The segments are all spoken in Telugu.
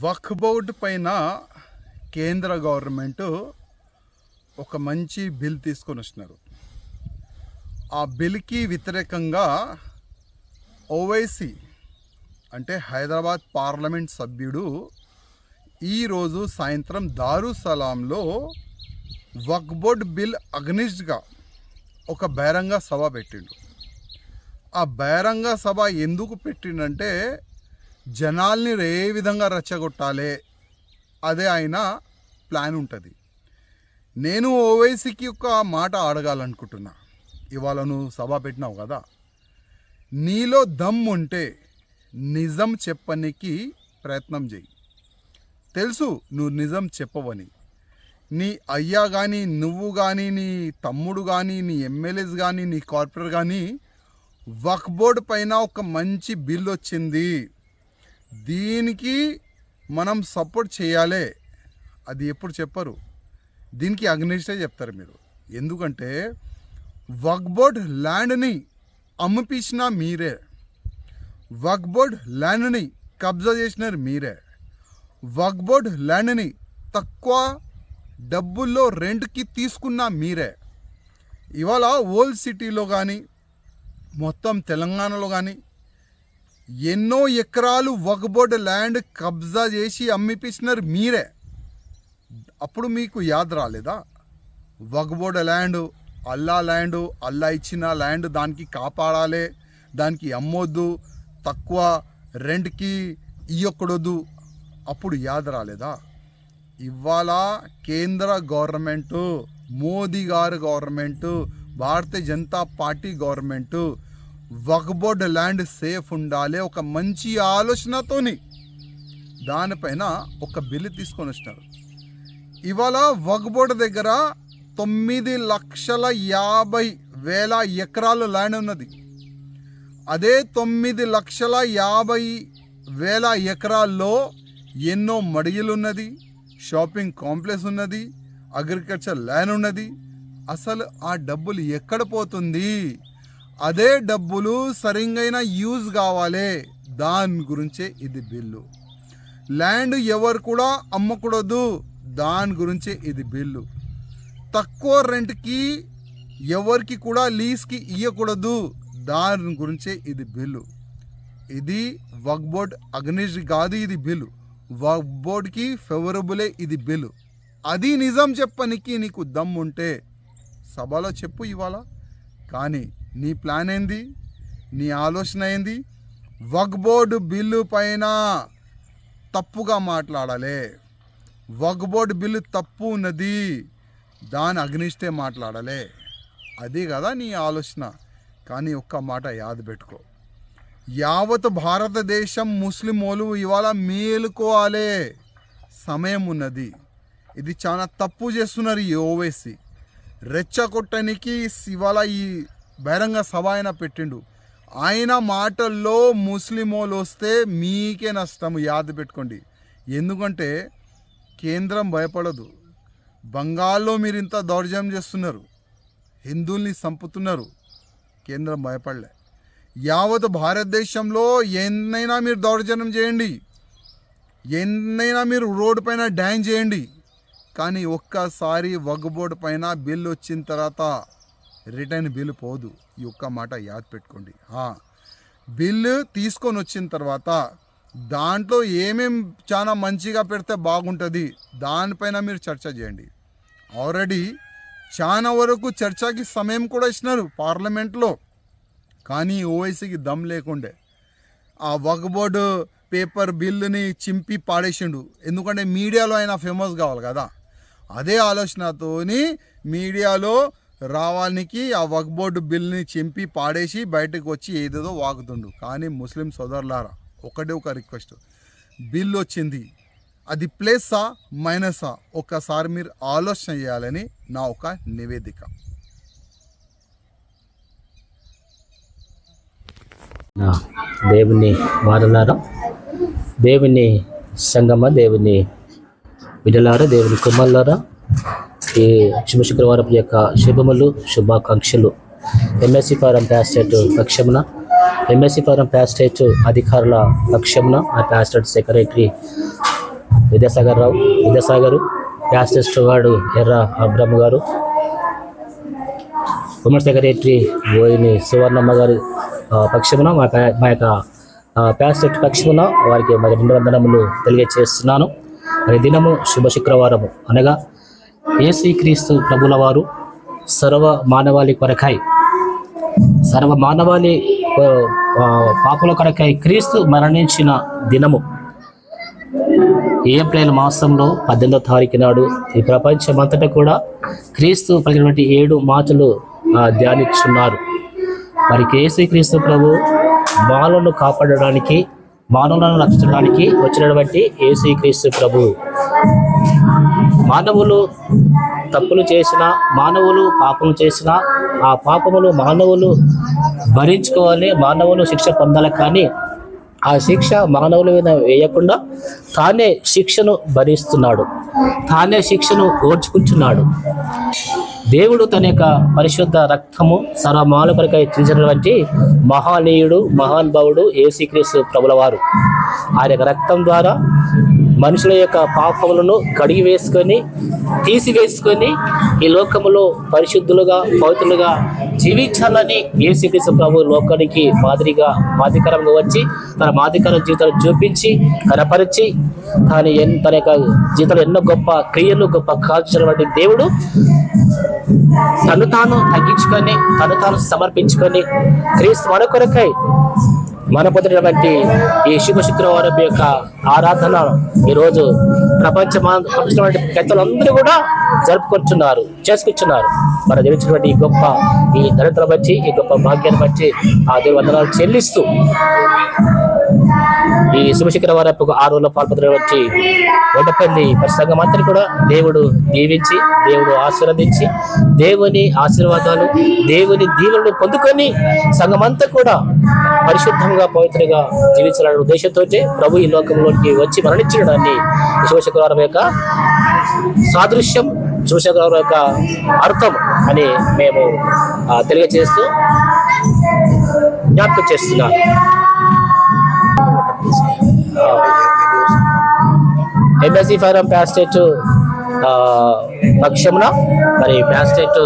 వక్ఫ్ బోర్డ్ పైన కేంద్ర గవర్నమెంట్ ఒక మంచి బిల్ తీసుకొని వచ్చినారు. ఆ బిల్కి వ్యతిరేకంగా ఓవైసీ అంటే హైదరాబాద్ పార్లమెంట్ సభ్యుడు ఈరోజు సాయంత్రం దారుసలాంలో వక్ఫ్ బోర్డ్ బిల్ అగ్నిస్ట్గా ఒక బహిరంగ సభ పెట్టిండు. ఆ బహిరంగ సభ ఎందుకు పెట్టిండంటే జనాల్ని ఏ విధంగా రెచ్చగొట్టాలి అదే ఆయన ప్లాన్ ఉంటుంది. నేను ఓవైసీకి ఒక మాట అడగాలనుకుంటున్నా. ఇవాళ నువ్వు సభ పెట్టినావు కదా, నీలో దమ్ ఉంటే నిజం చెప్పనికి ప్రయత్నం చేయి. తెలుసు నువ్వు నిజం చెప్పవని. నీ అయ్యా కానీ, నువ్వు కానీ, నీ తమ్ముడు కానీ, నీ ఎమ్మెల్యేస్ కానీ, నీ కార్పొరేటర్ కానీ వక్ఫ్ బోర్డ్ పైన ఒక మంచి బిల్ వచ్చింది, దీనికి మనం సపోర్ట్ చేయాలి, అది ఎప్పుడు చెప్పరు. దీనికి అగ్నిస్టే చెప్తారు మీరు. ఎందుకంటే వక్ఫ్ బోర్డ్ ల్యాండ్ని అమ్మిపించిన మీరే, వక్ఫ్ బోర్డ్ ల్యాండ్ని కబ్జా చేసినారు మీరే, వక్ఫ్ బోర్డ్ ల్యాండ్ని తక్కువ డబ్బుల్లో రెంట్కి తీసుకున్న మీరే. ఇవాళ ఓల్డ్ సిటీలో కానీ మొత్తం తెలంగాణలో కానీ ఎన్నో ఎకరాలు వక్ఫ్ బోర్డ్ ల్యాండ్ కబ్జా చేసి అమ్మిపించినారు మీరే. అప్పుడు మీకు యాద్ రాలేదా? వక్ఫ్ బోర్డ్ ల్యాండ్ అల్లా ఇచ్చిన ల్యాండ్, దానికి కాపాడాలి, దానికి అమ్మొద్దు, తక్కువ రెంట్కి ఇయ్యకూడదు. అప్పుడు యాద్ రాలేదా? ఇవాళ కేంద్ర గవర్నమెంటు, మోదీ గారి government, Bharatiya Janata party government వక్ఫ్ బోర్డ్ ల్యాండ్ సేఫ్ ఉండాలి ఒక మంచి ఆలోచనతోని దానిపైన ఒక బిల్లు తీసుకొని వచ్చినారు. ఇవాళ వక్ఫ్ బోర్డ్ దగ్గర 9,50,000 ఎకరాలు ల్యాండ్ ఉన్నది. అదే 9,50,000 ఎకరాల్లో ఎన్నో మడిగలు ఉన్నది, షాపింగ్ కాంప్లెక్స్ ఉన్నది, అగ్రికల్చర్ ల్యాండ్ ఉన్నది. అసలు ఆ డబ్బులు ఎక్కడ పోతుంది? అదే డబ్బులు సరిగైన యూజ్ కావాలి, దాని గురించే ఇది బిల్లు. ల్యాండ్ ఎవరు కూడా అమ్మకూడదు, దాని గురించే ఇది బిల్లు. తక్కువ రెంట్కి ఎవరికి కూడా లీజ్కి ఇవ్వకూడదు, దాని గురించే ఇది బిల్లు. ఇది వక్ఫ్ బోర్డ్ అగ్నిస్ట్ కాదు, ఇది బిల్లు వక్ఫ్ బోర్డ్కి ఫేవరబులే ఇది బిల్లు. అది నిజం చెప్పనికి నీకు దమ్ ఉంటే సభలో చెప్పు ఇవాళ. కానీ నీ ప్లాన్ ఏంది? నీ ఆలోచన ఏంది? వక్ఫ్ బోర్డు బిల్లు పైన తప్పుగా మాట్లాడాలి, వక్ఫ్ బోర్డు బిల్లు తప్పు ఉన్నది, దాని అగ్నిస్టే మాట్లాడాలి, అది కదా నీ ఆలోచన. కానీ ఒక్క మాట యాద పెట్టుకో, యావత్ భారతదేశం ముస్లిమోలు ఇవాళ మేలుకోవాలి, సమయం ఉన్నది. ఇది చాలా తప్పు చేస్తున్నారు ఈ ఓవైసీ. రెచ్చగొట్టడానికి ఇవాళ ఈ బహిరంగ సభ ఆయన పెట్టిండు. ఆయన మాటల్లో ముస్లిమోలు వస్తే మీకే నష్టం, యాద పెట్టుకోండి. ఎందుకంటే కేంద్రం భయపడదు. బంగాల్లో మీరు ఇంత దౌర్జన్యం చేస్తున్నారు, హిందువుల్ని చంపుతున్నారు, కేంద్రం భయపడలే. యావత్ భారతదేశంలో ఎన్నైనా మీరు దౌర్జన్యం చేయండి, ఎన్నైనా మీరు రోడ్డు పైన డ్యాన్స్ చేయండి, కానీ ఒక్కసారి వక్ఫ్ బోర్డు పైన బిల్ వచ్చిన తర్వాత రిటర్న్ బిల్ పోదు. ఈ ఒక్క మాట యాద్ పెట్టుకోండి. బిల్లు తీసుకొని వచ్చిన తర్వాత దాంట్లో ఏమేం చాలా మంచిగా పెడితే బాగుంటుంది దానిపైన మీరు చర్చ చేయండి. ఆల్రెడీ చాలా వరకు చర్చకి సమయం కూడా ఇచ్చినారు పార్లమెంట్లో, కానీ ఓవైసీకి దమ్ లేకుండే ఆ వక్ఫ్ బోర్డు పేపర్ బిల్లుని చింపి పాడేసిండు. ఎందుకంటే మీడియాలో ఆయన ఫేమస్ కావాలి కదా. అదే ఆలోచనతోని మీడియాలో రావానికి ఆ వక్ఫ్ బోర్డు బిల్ని చింపి పాడేసి బయటకు వచ్చి ఏదేదో వాగుతుండు. కానీ ముస్లిం సోదరులారా, ఒకటే ఒక రిక్వెస్ట్, బిల్ వచ్చింది, అది ప్లస్సా మైనసా ఒక్కసారి మీరు ఆలోచన చేయాలని నా ఒక నివేదిక. దేవుని వారలారా, దేవుని సంగమ, దేవుని బిడ్డలారా, దేవుని కుమారులారా, ఈ శుక్రవారం యొక్క శుభములు, శుభాకాంక్షలు ఎంఎస్సి ఫారం ప్యాసెట్ పక్షమున ఎంఎస్సి ఫోరం ప్యాస్టేట్ అధికారుల పక్షంన ఆ ప్యాస్టేట్ సెక్రటరీ విద్యాసాగర్ ప్యాస్టేట్ స్టువార్డ్ ఎర్ర అబ్రహ్మ గారు, ఉమెన్ సెక్రటరీ బోయిని సువర్ణమ్మ గారి పక్షమున మా యొక్క ప్యాస్టేట్ పక్షమున వారికి మరి 2 వందనములు తెలియజేస్తున్నాను. మరి దినము శుభ శుక్రవారము అనగా యేసుక్రీస్తు ప్రభుల వారు సర్వ మానవాళి కొరకై పాపుల కొరకై క్రీస్తు మరణించిన దినము ఏప్రిల్ మాసంలో 18వ తారీఖు నాడు ఈ ప్రపంచమంతటా కూడా క్రీస్తు పలికినటువంటి 7 మాటలు ధ్యానిస్తున్నారు. మరి యేసుక్రీస్తు ప్రభు మానవులను కాపాడడానికి, మానవులను రక్షించడానికి వచ్చినటువంటి యేసుక్రీస్తు ప్రభు మానవులు తప్పులు చేసినా, మానవులు పాపములు చేసినా ఆ పాపములు మానవులు భరించుకోవాలి, మానవులు శిక్ష పొందాలి. కానీ ఆ శిక్ష మానవుల మీద వేయకుండా తానే శిక్షను భరిస్తున్నాడు, తానే శిక్షను ఓర్చుకుంటున్నాడు. దేవుడు తన యొక్క పరిశుద్ధ రక్తము సర్వమానవ కొరకై చిందించినటువంటి మహానీయుడు, మహానుభావుడు యేసుక్రీస్తు ప్రభుల వారు. ఆయన యొక్క రక్తం ద్వారా మనుషుల యొక్క పాపములను కడిగి వేసుకొని, తీసివేసుకొని ఈ లోకములో పరిశుద్ధులుగా, పవిత్రులుగా జీవించాలని యేసుక్రీస్తు ప్రభు లోకానికి మాదిరికరంగా వచ్చి తన మాదికర జీవితాలు చూపించి కనపరిచి తన యొక్క జీవితంలో ఎన్నో గొప్ప క్రియలు, గొప్ప కాల్చినటువంటి దేవుడు తను తాను తగ్గించుకొని, తను తాను సమర్పించుకొని క్రీస్తు మన కొరకై మన పొందినటువంటి ఈ శుభ శుక్రవారం యొక్క ఆరాధన ఈరోజు ప్రపంచమైనటువంటి పెద్దలందరూ కూడా చేసుకుంటున్నారు. మన జరిగినటువంటి ఈ గొప్ప ఈ ధనతను బట్టి, ఈ గొప్ప భాగ్యాన్ని బట్టి ఆ దేవుని వందనాలు చెల్లిస్తూ ఈ శుభ శుక్రవారపు 6 రోజుల పాల్పొందినటువంటి వడ్డపల్లి సంఘం అంతా కూడా దేవుడు దీవించి, దేవుడు ఆశీర్వదించి, దేవుని ఆశీర్వాదాలు, దేవుని దీవెనలు పొందుకొని సంఘమంతా కూడా పరిశుద్ధంగా, పవిత్రంగా జీవించాలనే ఉద్దేశంతో ప్రభు ఈ లోకంలోకి వచ్చి మరణించడాన్ని శుభ శుక్రవారం యొక్క సాదృశ్యం, శుభ శుక్రవారం యొక్క అర్థం అని మేము తెలియజేస్తూ జ్ఞాపకం చేస్తున్నాను. ఎంఎస్సి ఫోరం ప్యాస్టేట్ పక్షమున మరి pastorate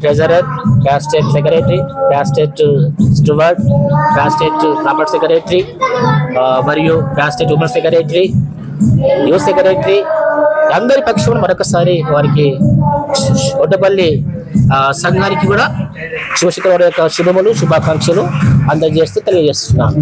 treasurer, pastorate secretary, pastorate steward, pastorate commerce secretary మరియు pastorate women secretary, youth secretary అందరి పక్షమున మరొకసారి వారికి వడ్డపల్లి సంఘానికి కూడా శుభ శుక్రవారం యొక్క శుభములు, శుభాకాంక్షలు అందజేస్తూ తెలియజేస్తున్నాను.